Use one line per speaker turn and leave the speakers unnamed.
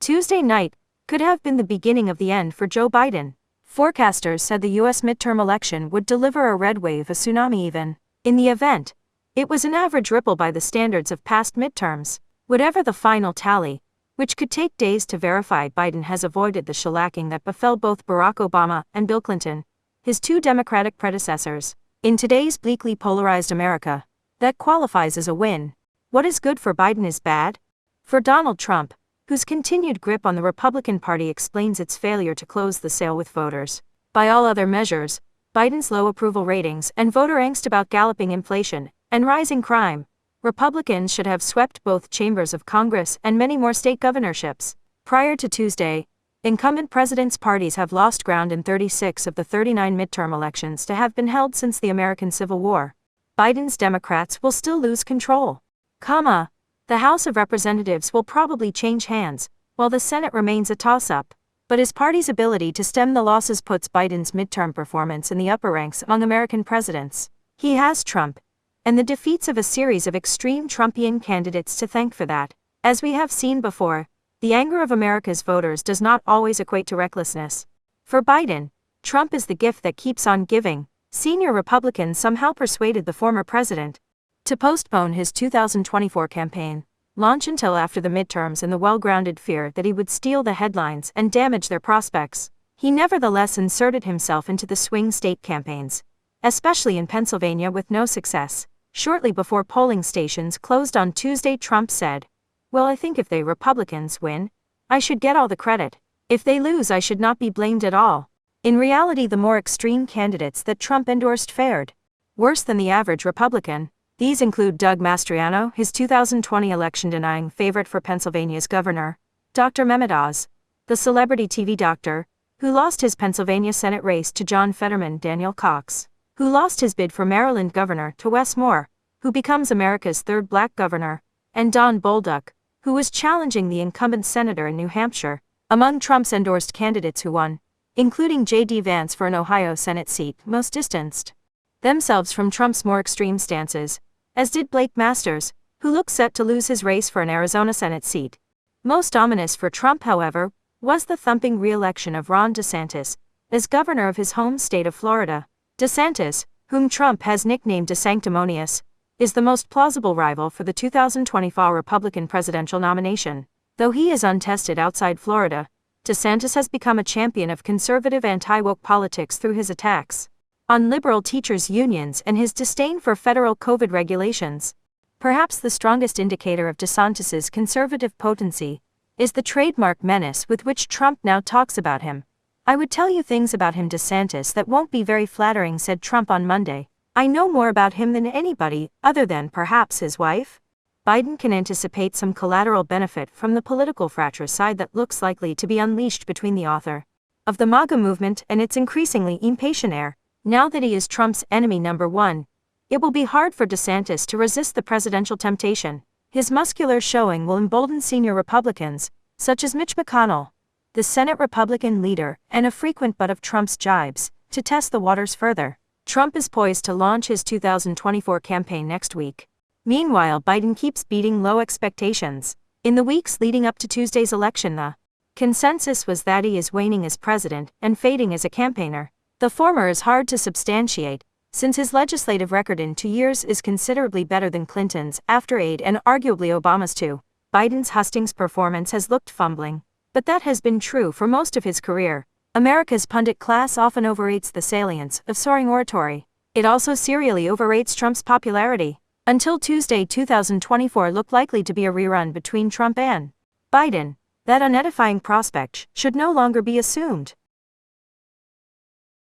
Tuesday night could have been the beginning of the end for Joe Biden. Forecasters said the U.S. midterm election would deliver a red wave, a tsunami even. In the event, it was an average ripple by the standards of past midterms. Whatever the final tally, which could take days to verify, Biden has avoided the shellacking that befell both Barack Obama and Bill Clinton, his two Democratic predecessors. In today's bleakly polarized America, that qualifies as a win. What is good for Biden is bad for Donald Trump, whose continued grip on the Republican Party explains its failure to close the sale with voters. By all other measures, Biden's low approval ratings and voter angst about galloping inflation and rising crime, Republicans should have swept both chambers of Congress and many more state governorships. Prior to Tuesday, incumbent presidents' parties have lost ground in 36 of the 39 midterm elections to have been held since the American Civil War. Biden's Democrats will still lose control. The House of Representatives will probably change hands, while the Senate remains a toss-up. But his party's ability to stem the losses puts Biden's midterm performance in the upper ranks among American presidents. He has Trump and the defeats of a series of extreme Trumpian candidates to thank for that. As we have seen before, the anger of America's voters does not always equate to recklessness. For Biden, Trump is the gift that keeps on giving. Senior Republicans somehow persuaded the former president to postpone his 2024 campaign launch until after the midterms in the well-grounded fear that he would steal the headlines and damage their prospects. He nevertheless inserted himself into the swing state campaigns, especially in Pennsylvania, with no success. Shortly before polling stations closed on Tuesday, Trump said, "Well, I think if the Republicans win, I should get all the credit. If they lose, I should not be blamed at all." In reality, the more extreme candidates that Trump endorsed fared worse than the average Republican. These include Doug Mastriano, his 2020 election-denying favorite for Pennsylvania's governor, Dr. Mehmet Oz, the celebrity TV doctor, who lost his Pennsylvania Senate race to John Fetterman; Daniel Cox, who lost his bid for Maryland governor to Wes Moore, who becomes America's third black governor, and Don Bolduc, who was challenging the incumbent senator in New Hampshire. Among Trump's endorsed candidates who won, including J.D. Vance for an Ohio Senate seat, most distanced themselves from Trump's more extreme stances, as did Blake Masters, who looks set to lose his race for an Arizona Senate seat. Most ominous for Trump, however, was the thumping re-election of Ron DeSantis as governor of his home state of Florida. DeSantis, whom Trump has nicknamed DeSanctimonious, is the most plausible rival for the 2024 Republican presidential nomination. Though he is untested outside Florida, DeSantis has become a champion of conservative anti-woke politics through his attacks on liberal teachers' unions and his disdain for federal COVID regulations. Perhaps the strongest indicator of DeSantis's conservative potency is the trademark menace with which Trump now talks about him. "I would tell you things about him, DeSantis, that won't be very flattering," said Trump on Monday. "I know more about him than anybody, other than perhaps his wife." Biden can anticipate some collateral benefit from the political fratricide that looks likely to be unleashed between the author of the MAGA movement and its increasingly impatient heir. Now that he is Trump's enemy number one, it will be hard for DeSantis to resist the presidential temptation. His muscular showing will embolden senior Republicans, such as Mitch McConnell, the Senate Republican leader and a frequent butt of Trump's jibes, to test the waters further. Trump is poised to launch his 2024 campaign next week. Meanwhile, Biden keeps beating low expectations. In the weeks leading up to Tuesday's election, the consensus was that he is waning as president and fading as a campaigner. The former is hard to substantiate, since his legislative record in 2 years is considerably better than Clinton's after 8 and arguably Obama's 2. Biden's hustings performance has looked fumbling, but that has been true for most of his career. America's pundit class often overrates the salience of soaring oratory. It also serially overrates Trump's popularity. Until Tuesday, 2024 looked likely to be a rerun between Trump and Biden. That unedifying prospect should no longer be assumed.